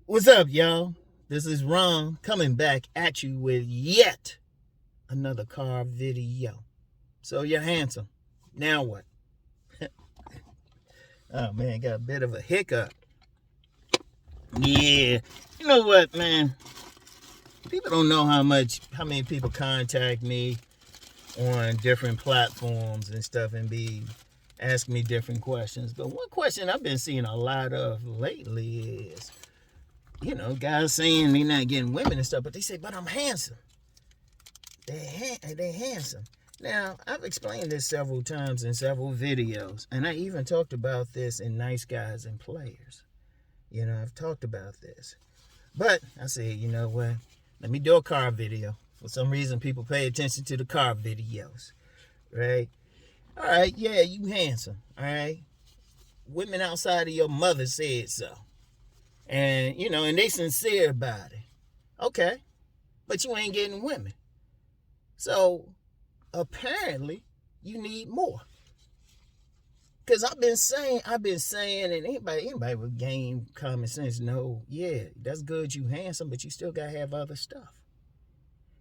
What's up, y'all? This is Rom coming back at you with yet another car video. So you're handsome. Now what? Oh man, got a bit of a hiccup. Yeah. You know what, man? People don't know how many people contact me on different platforms and stuff and be asking me different questions. But one question I've been seeing a lot of lately is, guys saying they're not getting women and stuff, but they say, but I'm handsome. They're handsome. Now, I've explained this several times in several videos, and I even talked about this in Nice Guys and Players. I've talked about this. But I said, you know what? Let me do a car video. For some reason, people pay attention to the car videos, right? All right, yeah, you handsome, all right? Women outside of your mother said so. And, and they sincere about it. Okay, but you ain't getting women. So, apparently, you need more. Because I've been saying, and anybody with game common sense know, yeah, that's good, you handsome, but you still got to have other stuff.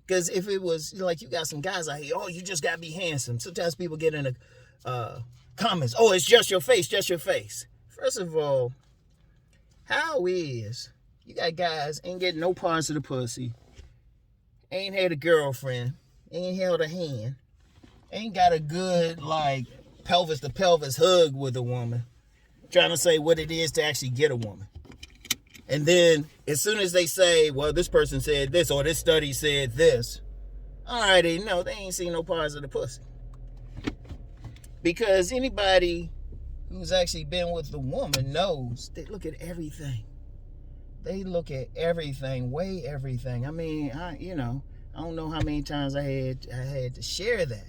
Because if it was, like, you got some guys out here, oh, you just got to be handsome. Sometimes people get in the comments, oh, it's just your face, just your face. First of all, how is you got guys ain't getting no parts of the pussy, ain't had a girlfriend, ain't held a hand, ain't got a good, like, pelvis to pelvis hug with a woman, trying to say what it is to actually get a woman. And then as soon as they say, well, this person said this or this study said this, alrighty, no, they ain't seen no parts of the pussy. Because anybody who's actually been with the woman knows they look at everything. They look at everything, weigh everything. I mean, I don't know how many times I had to share that,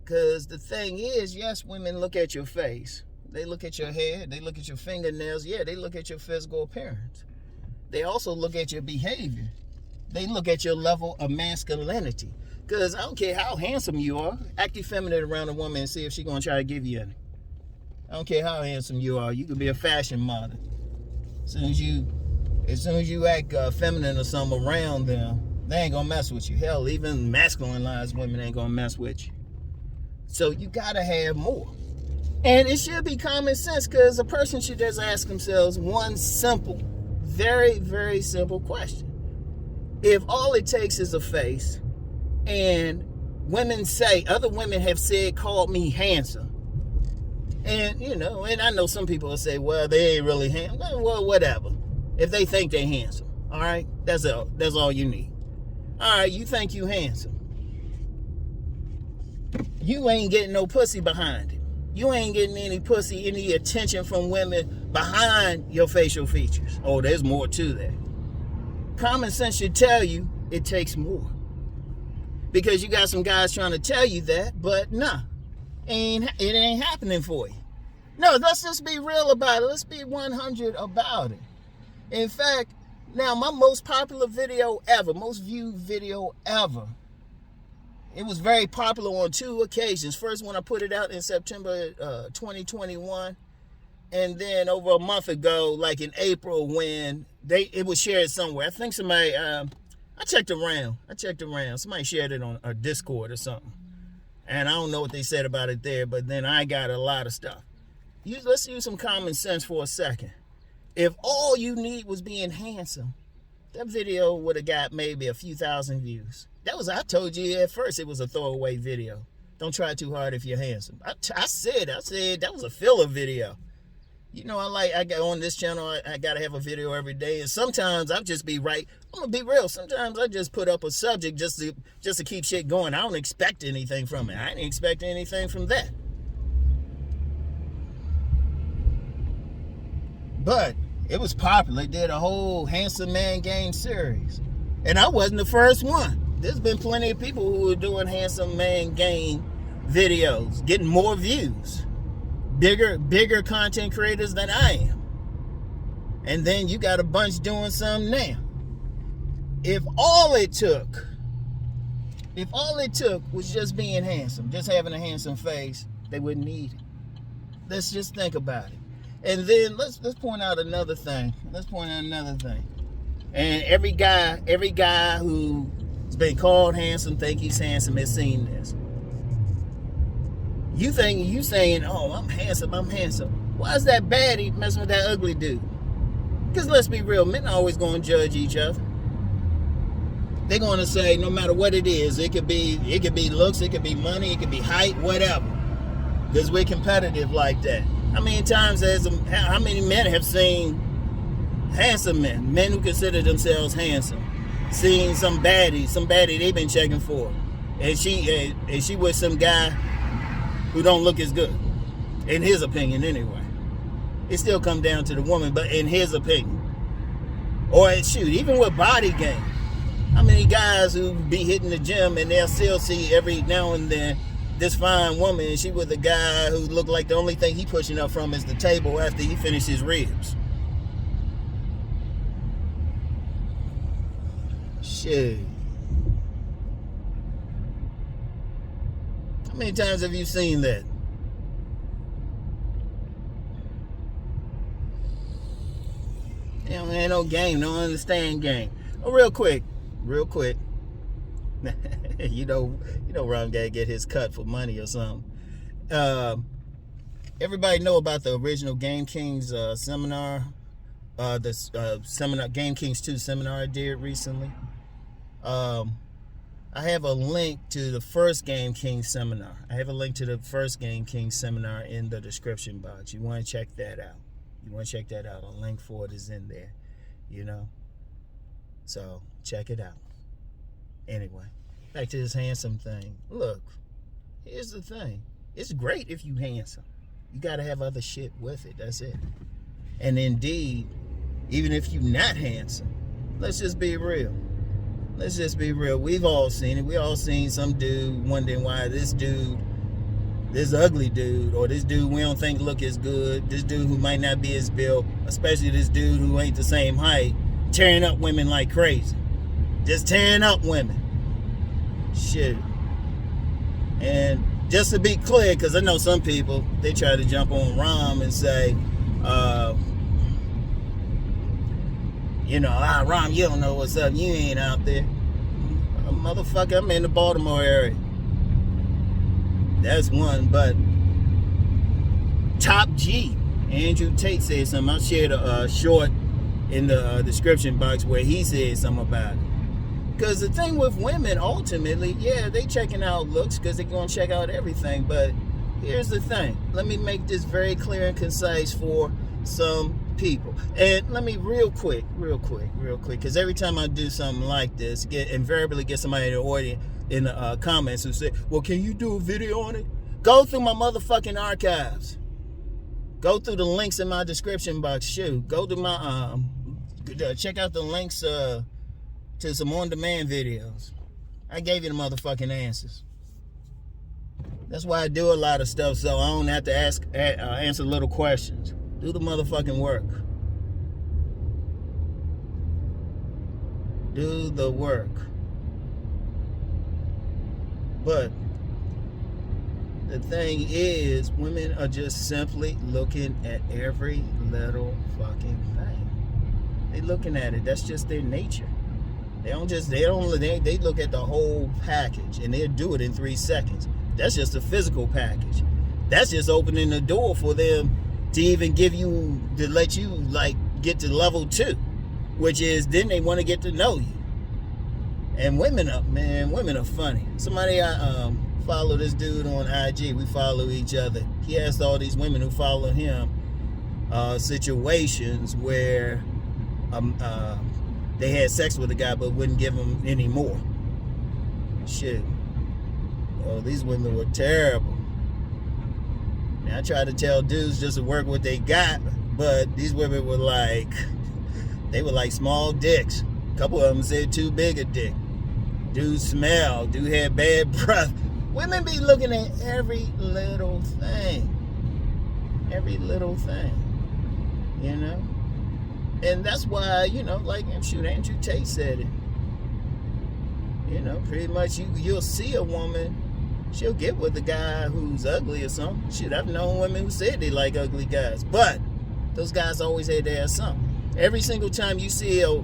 Because the thing is, yes, women look at your face. They look at your hair. They look at your fingernails. Yeah, they look at your physical appearance. They also look at your behavior. They look at your level of masculinity. Because I don't care how handsome you are. Act effeminate around a woman and see if she's going to try to give you any. I don't care how handsome you are. You could be a fashion model. As soon as you act feminine or something around them, they ain't going to mess with you. Hell, even masculinized women ain't going to mess with you. So you got to have more. And it should be common sense, because a person should just ask themselves one simple, very, very simple question. If all it takes is a face, and other women have called me handsome, and, and I know some people will say, well, they ain't really handsome. Well, whatever. If they think they're handsome, all right? That's all you need. All right, you think you handsome. You ain't getting no pussy behind it. You ain't getting any attention from women behind your facial features. Oh, there's more to that. Common sense should tell you it takes more. Because you got some guys trying to tell you that, but nah, it ain't happening for you. No, let's just be real about it. Let's be 100 about it. In fact, now my most popular video ever, most viewed video ever, it was very popular on two occasions. First, when I put it out in September 2021, and then over a month ago, like in April, when it was shared somewhere. I think somebody, I checked around. Somebody shared it on a Discord or something. And I don't know what they said about it there, but then I got a lot of stuff. Let's use some common sense for a second. If all you need was being handsome, that video would have got maybe a few thousand views. I told you at first it was a throwaway video. Don't try too hard if you're handsome. I said that was a filler video. I got on this channel, I got to have a video every day. And sometimes I'll just be right. I'm going to be real. Sometimes I just put up a subject just to keep shit going. I don't expect anything from it. I didn't expect anything from that. But it was popular. They did a whole Handsome Man Game series. And I wasn't the first one. There's been plenty of people who are doing Handsome Man Game videos, getting more views. Bigger content creators than I am. And then you got a bunch doing some now. If all it took was just being handsome, just having a handsome face, they wouldn't need it. Let's just think about it. And then let's point out another thing. And every guy who's been called handsome, think he's handsome, has seen this. You saying, oh, I'm handsome. Why is that baddie messing with that ugly dude? Because let's be real, men are always going to judge each other. They're going to say, no matter what it is, it could be looks, it could be money, it could be height, whatever. Because we're competitive like that. How many men have seen handsome men who consider themselves handsome, seeing some baddie they've been checking for, and she with some guy who don't look as good, in his opinion anyway. It still come down to the woman, but in his opinion. Or shoot, even with body game, how many guys who be hitting the gym and they'll still see every now and then this fine woman, and she with a guy who look like the only thing he pushing up from is the table after he finished his ribs. Shit. How many times have you seen that? Ain't no game, no understand game. Oh, real quick. you know, Ron gotta get his cut for money or something. Everybody know about the original Game Kings seminar, seminar Game Kings 2 seminar I did recently. I have a link to the first Game Kings seminar. in the description box. You want to check that out. A link for it is in there, So check it out. Anyway, back to this handsome thing. Look, here's the thing. It's great if you handsome. You got to have other shit with it. That's it. And indeed, even if you're not handsome, let's just be real. We've all seen it. We all seen some dude wondering why this ugly dude, or this dude we don't think look as good, this dude who might not be as built, especially this dude who ain't the same height, tearing up women like crazy. Just tearing up women. Shit. And just to be clear, because I know some people, they try to jump on Rom and say, Rom, you don't know what's up. You ain't out there. Motherfucker, I'm in the Baltimore area. That's one, but Top G, Andrew Tate said something. I shared a short in the description box where he said something about it. Because the thing with women, ultimately, yeah, they checking out looks because they're going to check out everything. But here's the thing. Let me make this very clear and concise for some people. And let me real quick, because every time I do something like this, invariably get somebody in the audience, in the comments who say, well, can you do a video on it? Go through my motherfucking archives. Go through the links in my description box. Shoot, go to my, check out the links to some on-demand videos. I gave you the motherfucking answers. That's why I do a lot of stuff, so I don't have to answer little questions. Do the motherfucking work. Do the work. But the thing is, women are just simply looking at every little fucking thing. They looking at it. That's just their nature. They look at the whole package, and they'll do it in 3 seconds. That's just a physical package. That's just opening the door for them to even let you get to level 2, which is then they want to get to know you. And women are funny. Somebody I follow this dude on IG. We follow each other. He asked all these women who follow him situations where they had sex with a guy but wouldn't give him any more. Shit. Oh, these women were terrible. Now, I tried to tell dudes just to work what they got, but these women were like small dicks. A couple of them said too big a dick. Dude smelled. Dude had bad breath. Women be looking at every little thing. Every little thing. And that's why, Andrew Tate said it. Pretty much you'll see a woman, she'll get with a guy who's ugly or something. Shit, I've known women who said they like ugly guys. But Those guys always had to have something. Every single time you see a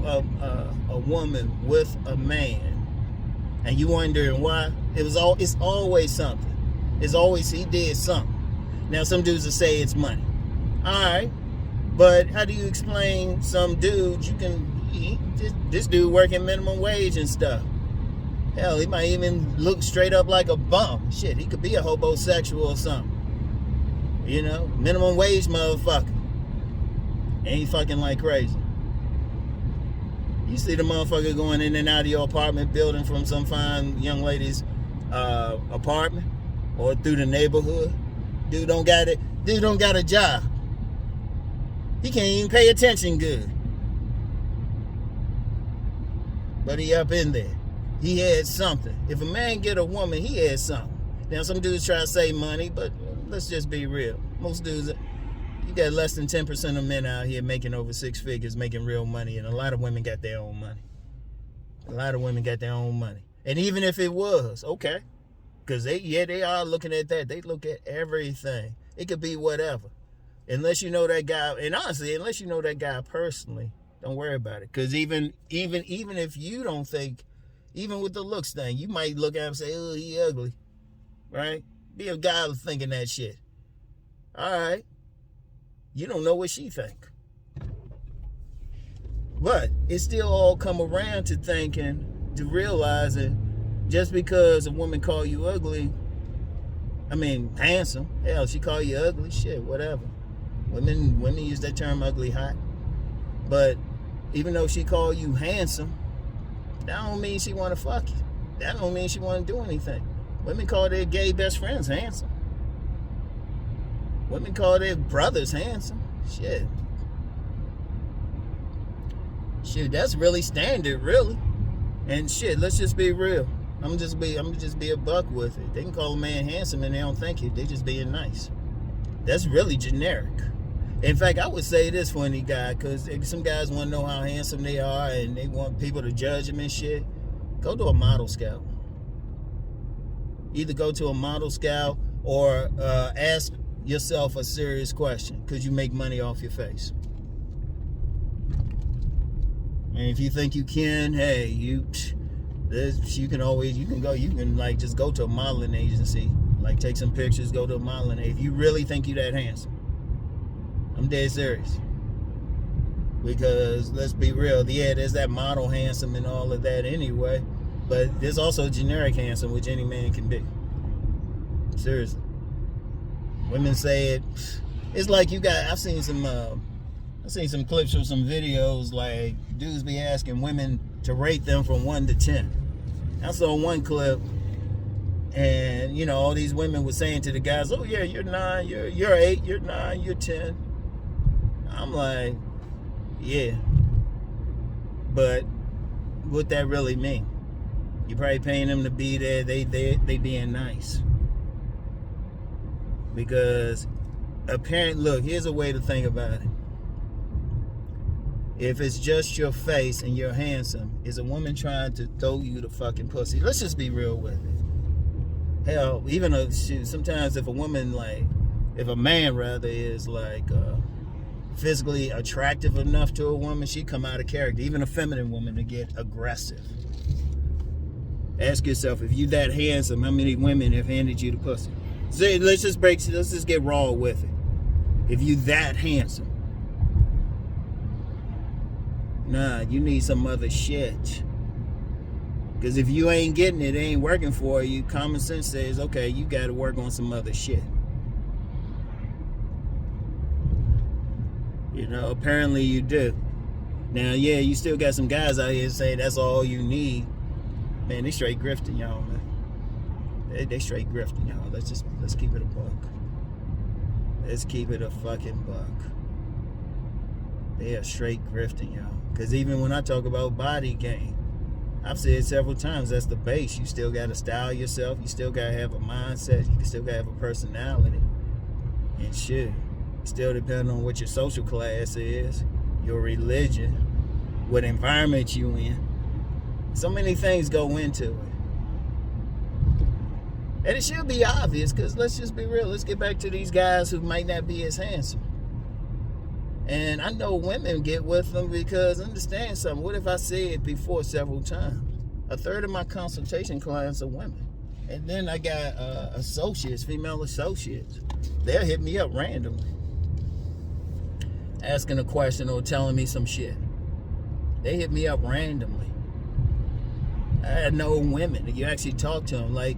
woman with a man, and you wondering why, it's always something. It's always he did something. Now some dudes will say it's money. All right, but how do you explain some dudes this dude working minimum wage and stuff? Hell, he might even look straight up like a bum. Shit, he could be a homosexual or something. You know, minimum wage motherfucker. And he fucking like crazy. You see the motherfucker going in and out of your apartment building from some fine young lady's apartment or through the neighborhood. Dude don't got a job. He can't even pay attention good. But he up in there. He had something. If a man get a woman, he had something. Now some dudes try to save money, but let's just be real. Most dudes, you got less than 10% of men out here making over 6 figures, making real money, and a lot of women got their own money. A lot of women got their own money. And even if it was, okay, because they are looking at that. They look at everything. It could be whatever. Unless you know that guy, and honestly, unless you know that guy personally, don't worry about it. Because even if you don't think, even with the looks thing, you might look at him and say, oh, he ugly, right? Be a guy thinking that shit. All right. You don't know what she think. But it still all come around to thinking, to realizing, just because a woman call you ugly, handsome, hell, she call you ugly, shit, whatever. Women use that term ugly hot. But even though she call you handsome, that don't mean she want to fuck you. That don't mean she want to do anything. Women call their gay best friends handsome. Women call their brothers handsome. Shit, that's really standard, really. And shit, let's just be real. I'm just be a buck with it. They can call a man handsome and they don't think it. They just being nice. That's really generic. In fact, I would say this for any guy, because some guys want to know how handsome they are and they want people to judge them and shit. Go to a model scout. Either go to a model scout or ask yourself a serious question. Could you make money off your face? And if you think you can, hey, you can like just go to a modeling agency, like take some pictures, go to a modeling agency. If you really think you that handsome, I'm dead serious. Because let's be real, yeah, there's that model handsome and all of that anyway, but there's also generic handsome, which any man can be. Seriously. Women say it. It's like I've seen some clips or some videos, like dudes be asking women to rate them from 1 to 10. I saw one clip, and all these women were saying to the guys, "Oh yeah, you're 9, you're 8, you're 9, you're 10." I'm like, yeah, but what that really mean? You probably paying them to be there. They being nice. Because apparently, look, here's a way to think about it. If it's just your face and you're handsome, is a woman trying to throw you the fucking pussy? Let's just be real with it. Hell, even sometimes if a man rather is like physically attractive enough to a woman, she come out of character. Even a feminine woman to get aggressive. Ask yourself, if you that handsome, how many women have handed you the pussy? So let's just get raw with it. If you that handsome, nah, you need some other shit. Because if you ain't getting it, it ain't working for you. Common sense says, okay, you got to work on some other shit. Apparently you do. Now, yeah, you still got some guys out here saying that's all you need. Man, they straight grifting y'all, man. They straight grifting y'all. Let's keep it a buck. Let's keep it a fucking buck. They are straight grifting y'all. Because even when I talk about body game, I've said several times, that's the base. You still got to style yourself. You still got to have a mindset. You still got to have a personality. And shit, still depending on what your social class is, your religion, what environment you in. So many things go into it. And it should be obvious, because let's just be real. Let's get back to these guys who might not be as handsome. And I know women get with them because, understand something, what if I said before several times? A third of my consultation clients are women. And then I got associates, female associates. They'll hit me up randomly, asking a question or telling me some shit. They hit me up randomly. I know women that you actually talk to them. Like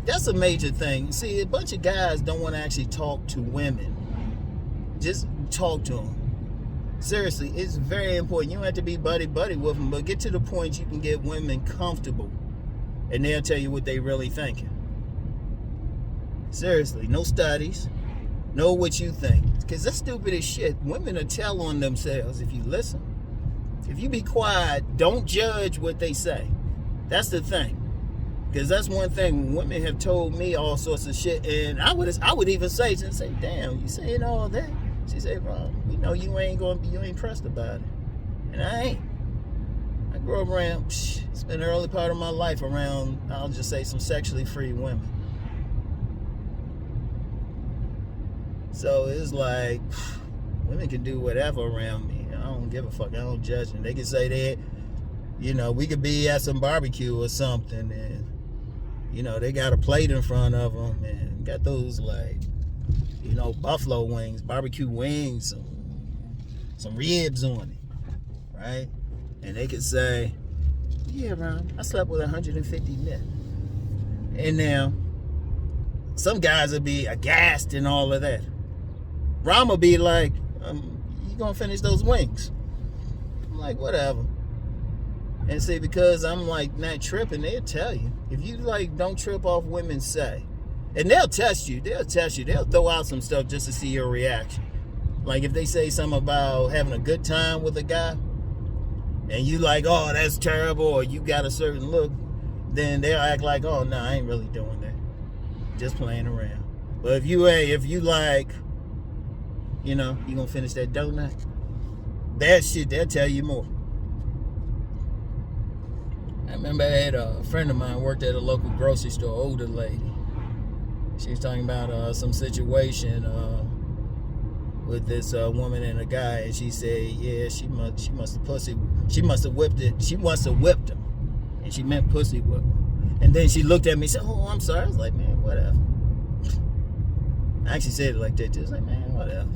that's a major thing. See, a bunch of guys don't want to actually talk to women. Just talk to them. Seriously, it's very important. You don't have to be buddy-buddy with them, but get to the point you can get women comfortable, and they'll tell you what they really thinking. Seriously, no studies. Know what you think. Because that's stupid as shit. Women will tell on themselves if you listen. If you be quiet, don't judge what they say. That's the thing. Because that's one thing. Women have told me all sorts of shit, and I would even say, damn, you saying all that? She said, Rom, we know you ain't pressed about it. And I ain't. I grew up around, spent the early part of my life around, I'll just say, some sexually free women. So it's like, women can do whatever around me. I don't give a fuck. I don't judge them. They can say that, we could be at some barbecue or something, and, they got a plate in front of them and got those, buffalo wings, barbecue wings, some ribs on it, right? And they could say, yeah, Ron, I slept with 150 men. And now, some guys would be aghast and all of that. Ron will be like, you gonna finish those wings? I'm like, whatever. And see, because I'm not tripping, they'll tell you. If you don't trip off women's say, and they'll test you. They'll throw out some stuff just to see your reaction. Like if they say something about having a good time with a guy, and you oh, that's terrible, or you got a certain look, then they'll act like, oh, no, I ain't really doing that. Just playing around. But if you you gonna finish that donut, that shit, they'll tell you more. I remember I had a friend of mine worked at a local grocery store, older lady. She was talking about some situation with this woman and a guy, and she said, yeah, she must have whipped him, and she meant pussy whip him. And then she looked at me and said, oh, I'm sorry. I was like, man, whatever. I actually said it like that, just like, man, whatever.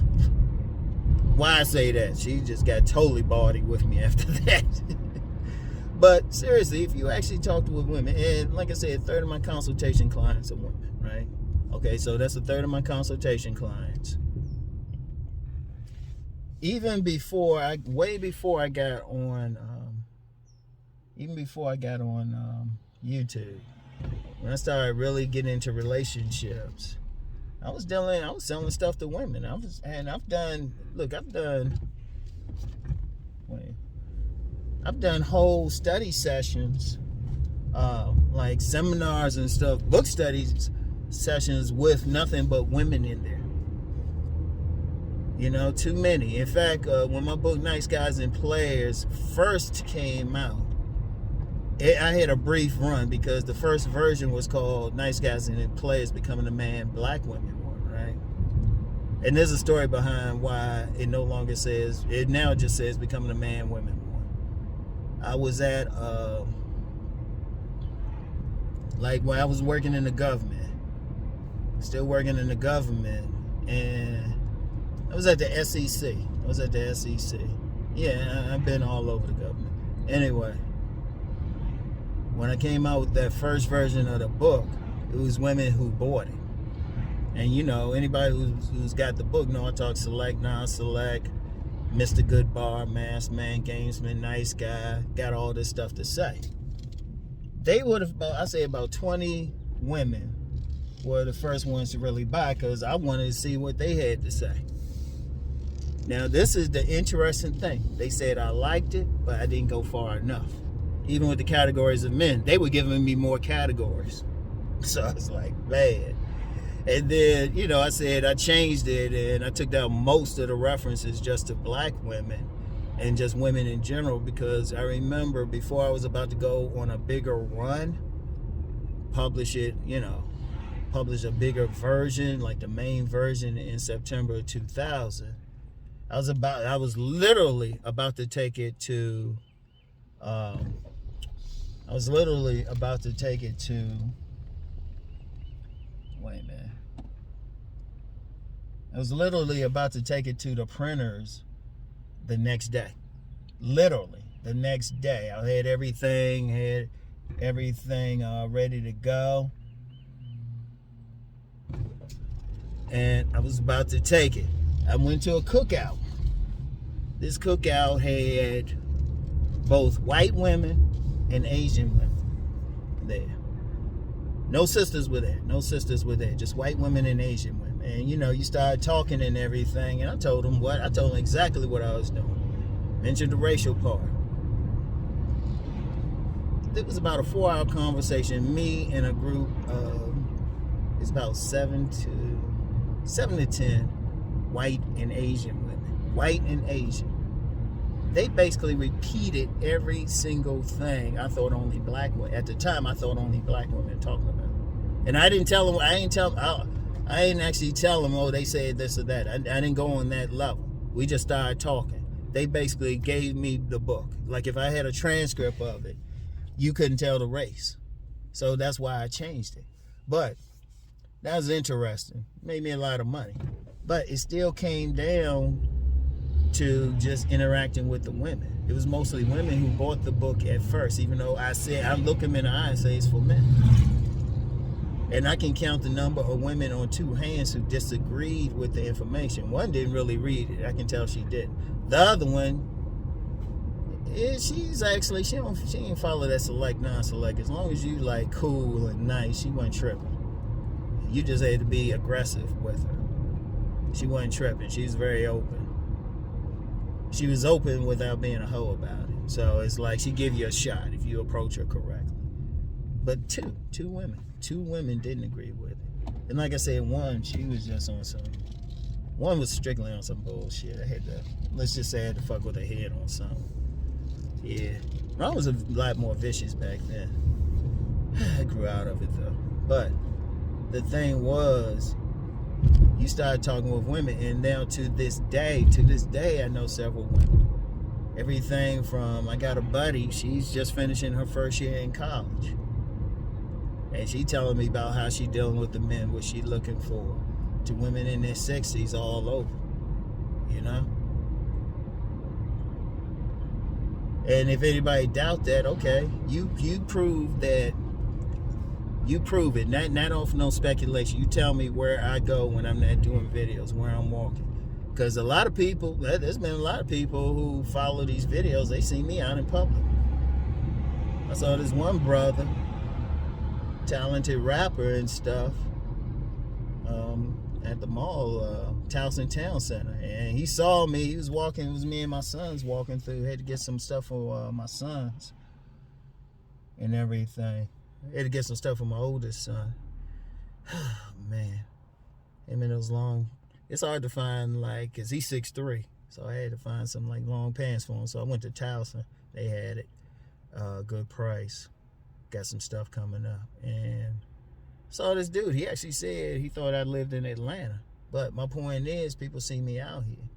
Why I say that? She just got totally bawdy with me after that. But seriously, if you actually talk to women, and like I said, a third of my consultation clients are women, right? Okay, so that's a third of my consultation clients. Way before I got on YouTube, when I started really getting into relationships, I was selling stuff to women. I've done whole study sessions, like seminars and stuff, book studies sessions with nothing but women in there. Too many. In fact, when my book Nice Guys and Players first came out, I had a brief run because the first version was called Nice Guys and Players Becoming a Man Black Women One, right? And there's a story behind why it now just says Becoming a Man Women One. I was at, when I was working in the government, still working in the government, and I was at the SEC. Yeah, I've been all over the government. Anyway, when I came out with that first version of the book, it was women who bought it. And anybody who's got the book know I talk select, non-select, Mr. Goodbar, masked man, gamesman, nice guy, got all this stuff to say. They would have, about 20 women were the first ones to really buy because I wanted to see what they had to say. Now, this is the interesting thing. They said I liked it, but I didn't go far enough. Even with the categories of men, they were giving me more categories. So I was like, man. And then, I said I changed it and I took out most of the references just to black women and just women in general, because I remember before I was about to go on a bigger run, publish a bigger version, like the main version in September of 2000, I was literally about to take it to, wait a minute. I was literally about to take it to the printers the next day. Literally, the next day. I had everything ready to go. And I was about to take it. I went to a cookout. This cookout had both white women and Asian women there. No sisters were there. Just white women and Asian women. And you started talking and everything. And I told them exactly what I was doing. Mentioned the racial part. It was about a 4-hour conversation. Me and a group of, it's about 7 to 10 white and Asian women. White and Asian. They basically repeated every single thing I thought only black women. At the time, I thought only black women talking about. And I didn't tell them. I didn't actually tell them. Oh, they said this or that. I didn't go on that level. We just started talking. They basically gave me the book. Like if I had a transcript of it, you couldn't tell the race. So that's why I changed it. But that was interesting. Made me a lot of money. But it still came down to just interacting with the women. It was mostly women who bought the book at first, even though I look them in the eye and say it's for men. And I can count the number of women on 2 hands who disagreed with the information. One didn't really read it. I can tell she didn't. The other one, she didn't follow that select, non-select. As long as you like cool and nice, she wasn't tripping. You just had to be aggressive with her. She wasn't tripping. She was very open. She was open without being a hoe about it. So it's like she give you a shot if you approach her correctly. But two women didn't agree with it. And like I said, one, she was just on one was strictly on some bullshit. Let's just say I had to fuck with her head on something. Yeah. Ron was a lot more vicious back then. I grew out of it though. But the thing was, you started talking with women, and now to this day, I know several women. Everything from, I got a buddy, she's just finishing her first year in college. And she telling me about how she dealing with the men, what she looking for, to women in their 60s all over, And if anybody doubt that, okay, you prove that. You prove it, not off no speculation. You tell me where I go when I'm not doing videos, where I'm walking. Because there's been a lot of people who follow these videos, they see me out in public. I saw this one brother, talented rapper and stuff, at the mall, Towson Town Center. And he saw me, he was walking, it was me and my sons walking through, had to get some stuff for my sons and everything. I had to get some stuff for my oldest son. Man. Him in those long... It's hard to find, because he's 6'3". So I had to find some, long pants for him. So I went to Towson. They had it. Good price. Got some stuff coming up. And saw this dude. He actually said he thought I lived in Atlanta. But my point is, people see me out here.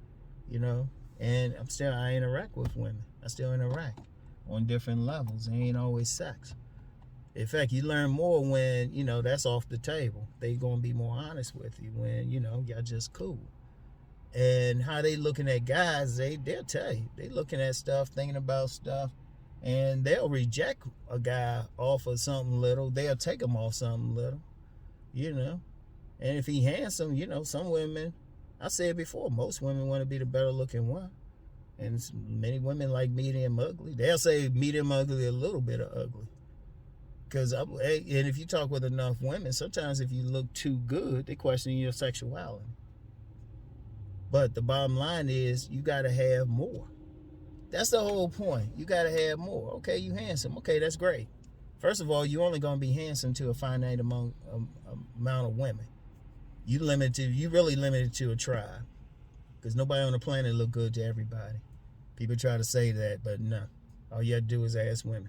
And I interact with women. I still interact on different levels. It ain't always sex. In fact, you learn more when, that's off the table. They gonna be more honest with you when, y'all just cool. And how they looking at guys, they'll tell you. They looking at stuff, thinking about stuff, and they'll reject a guy off of something little. They'll take him off something little, And if he handsome, some women, I said before, most women want to be the better looking one. And many women like medium ugly. They'll say medium ugly, a little bit of ugly. And if you talk with enough women, sometimes if you look too good, they question your sexuality. But the bottom line is, you got to have more. That's the whole point. You got to have more. Okay, you handsome. Okay, that's great. First of all, you're only going to be handsome to a finite amount of women. You really limited to a tribe. Because nobody on the planet look good to everybody. People try to say that, but no. All you have to do is ask women.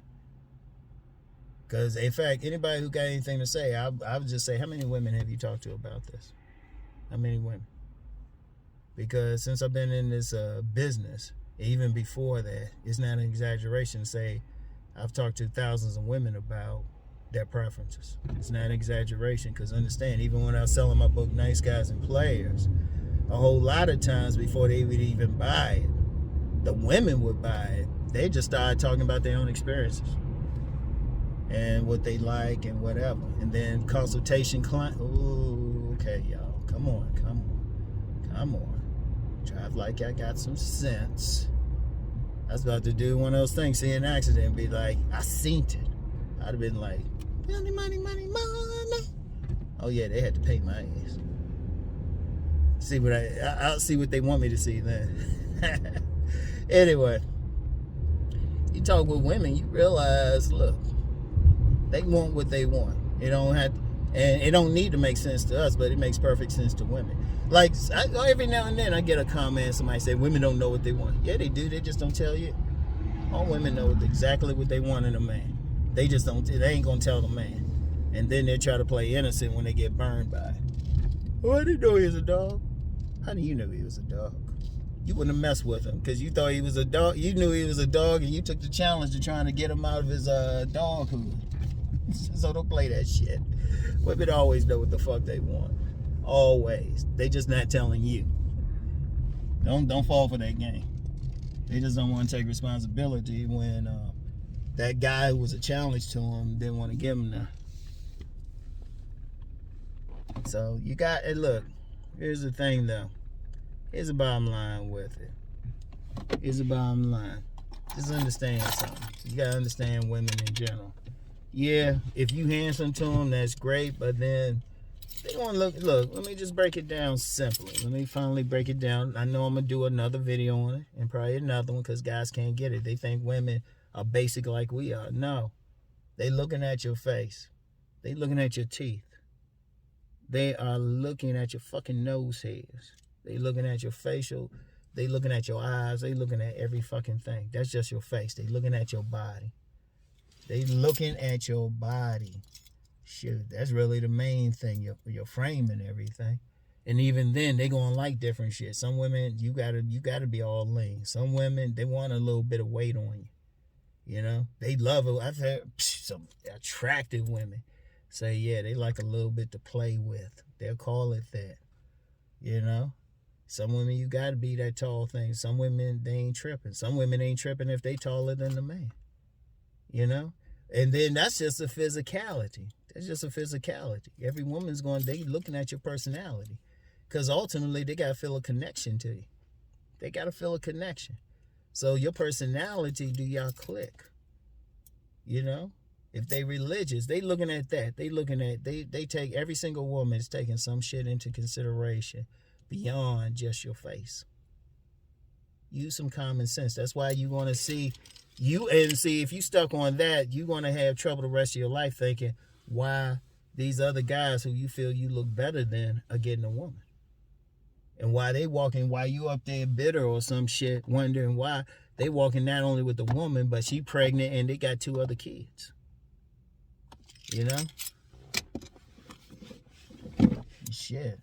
Because, in fact, anybody who got anything to say, I would just say, how many women have you talked to about this? How many women? Because since I've been in this business, even before that, it's not an exaggeration to say I've talked to thousands of women about their preferences. It's not an exaggeration, because understand, even when I was selling my book, Nice Guys and Players, a whole lot of times before they would even buy it, the women would buy it. They just started talking about their own experiences and what they like and whatever. And then consultation client, oh, okay, y'all, come on. Drive like I got some sense. I was about to do one of those things, see an accident and be like, I seen it. I'd have been like, money. Oh yeah, they had to pay my ass. See what I'll see what they want me to see then. Anyway, you talk with women, you realize, look, they want what they want. It don't have to, and it don't need to make sense to us, but it makes perfect sense to women. Like, every now and then I get a comment, somebody say women don't know what they want. Yeah, they do. They just don't tell you. All women know exactly what they want in a man. They just don't. They ain't gonna tell the man. And then they try to play innocent when they get burned by it. Oh, I didn't know he was a dog. How do you know he was a dog? You wouldn't have messed with him because you thought he was a dog. You knew he was a dog, and you took the challenge of trying to get him out of his doghood. So don't play that shit. Women always know what the fuck they want. Always. They just not telling you. Don't fall for that game. They just don't want to take responsibility when that guy who was a challenge to him didn't want to give him that. So you got it. Look, here's the thing though. Here's the bottom line with it. Here's the bottom line. Just understand something. You gotta understand women in general. Yeah, if you handsome to them, that's great, but then they want to look, let me just break it down simply. Let me finally break it down. I know I'm going to do another video on it, and probably another one, because guys can't get it. They think women are basic like we are. No. They looking at your face. They looking at your teeth. They are looking at your fucking nose hairs. They looking at your facial. They looking at your eyes. They looking at every fucking thing. That's just your face. They looking at your body. They looking at your body. Shoot, that's really the main thing, your frame and everything. And even then, they gonna like different shit. Some women, you gotta be all lean. Some women, they want a little bit of weight on you. You know, they love it. I've had some attractive women say, yeah, they like a little bit to play with. They'll call it that. You know, some women, you gotta be that tall thing. Some women, they ain't tripping. Some women ain't tripping if they taller than the man. You know, and then that's just a physicality. That's just a physicality. Every woman's they looking at your personality. Because ultimately, they got to feel a connection to you. They got to feel a connection. So your personality, do y'all click? You know? If they religious, they looking at that. They take, every single woman is taking some shit into consideration beyond just your face. Use some common sense. That's why you want to see, if you stuck on that, you're going to have trouble the rest of your life thinking, why these other guys who you feel you look better than are getting a woman. And why they walking, why you up there bitter or some shit, wondering why they walking not only with the woman, but she pregnant and they got 2 other kids. You know? Shit.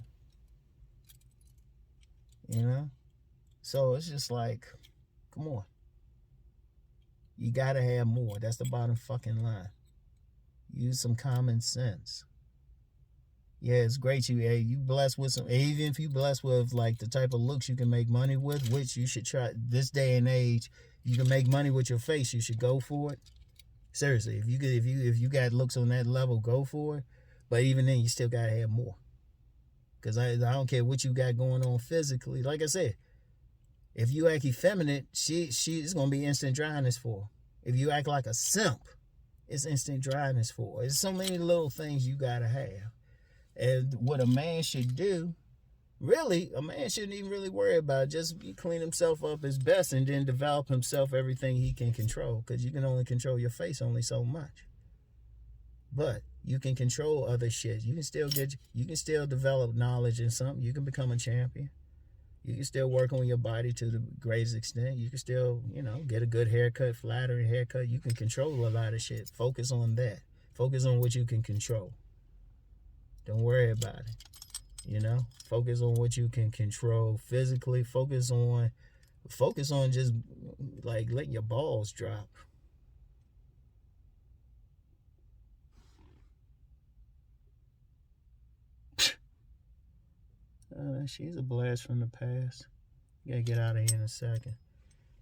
You know? So it's just like, come on. You gotta have more. That's the bottom fucking line. Use some common sense. Yeah, it's great you blessed with some, even if you blessed with like the type of looks you can make money with, which you should try this day and age. You can make money with your face, you should go for it. Seriously, if you got looks on that level, go for it. But even then, you still gotta have more. Cause I don't care what you got going on physically. Like I said, if you act effeminate, she's gonna be instant dryness for her. If you act like a simp, it's instant dryness for her. There's so many little things you gotta have. And what a man should do, really, a man shouldn't even really worry about it. Just clean himself up his best and then develop himself everything he can control. Because you can only control your face only so much. But you can control other shit. You can still develop knowledge in something. You can become a champion. You can still work on your body to the greatest extent. You can still, get a good haircut, flattering haircut. You can control a lot of shit. Focus on that. Focus on what you can control. Don't worry about it. You know, focus on what you can control physically. Focus on just like letting your balls drop. She's a blast from the past. You gotta get out of here in a second.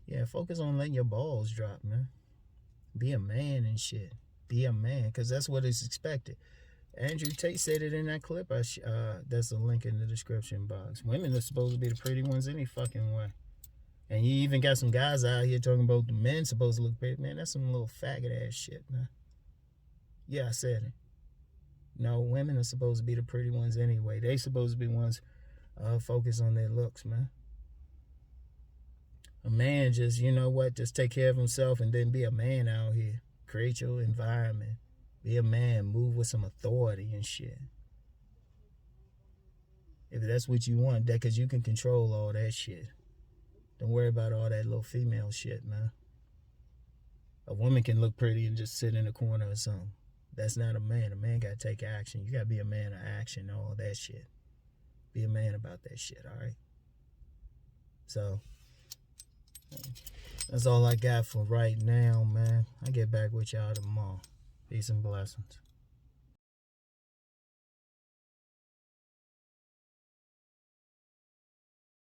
Yeah, focus on letting your balls drop, man. Be a man and shit. Be a man, because that's what is expected. Andrew Tate said it in that clip. That's a link in the description box. Women are supposed to be the pretty ones any fucking way. And you even got some guys out here talking about the men supposed to look pretty. Man, that's some little faggot ass shit, man. Yeah, I said it. No, women are supposed to be the pretty ones anyway. They supposed to be ones focus on their looks, man. A man just, you know what, just take care of himself and then be a man out here. Create your environment. Be a man. Move with some authority and shit. If that's what you want, that because you can control all that shit. Don't worry about all that little female shit, man. A woman can look pretty and just sit in a corner or something. That's not a man. A man got to take action. You got to be a man of action, all that shit. Be a man about that shit, all right? So, that's all I got for right now, man. I'll get back with y'all tomorrow. Peace and blessings.